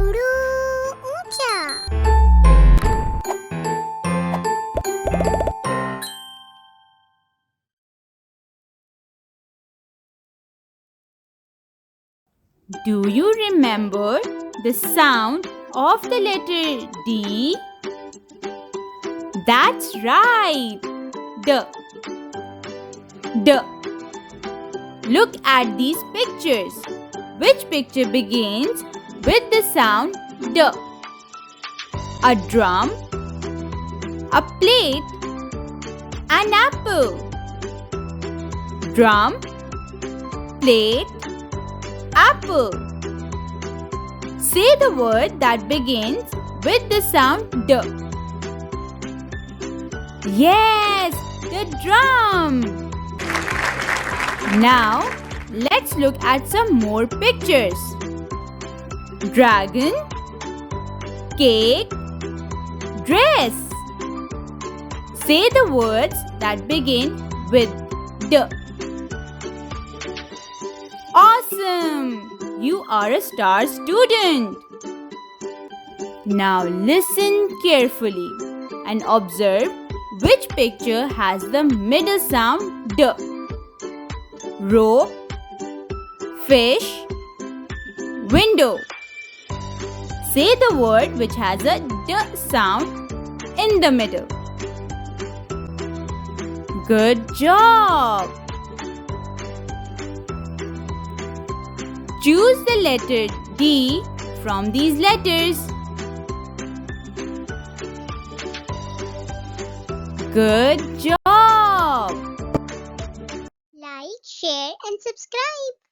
उड़ो ऊंचा। Do you remember the sound of the letter D? That's right. D. D. Look at these pictures. Which picture begins with the sound D? A drum, a plate, an apple. Drum, plate, apple. Say the word that begins with the sound D. Yes, the drum. Now, let's look at some more pictures. Dragon, cake, dress. Say the words that begin with D. Awesome! You are a star student. Now listen carefully and observe which picture has the middle sound D. Rope, fish, window. Say the word which has a D sound in the middle. Good job! Choose the letter D from these letters. Good job! Like, share and subscribe.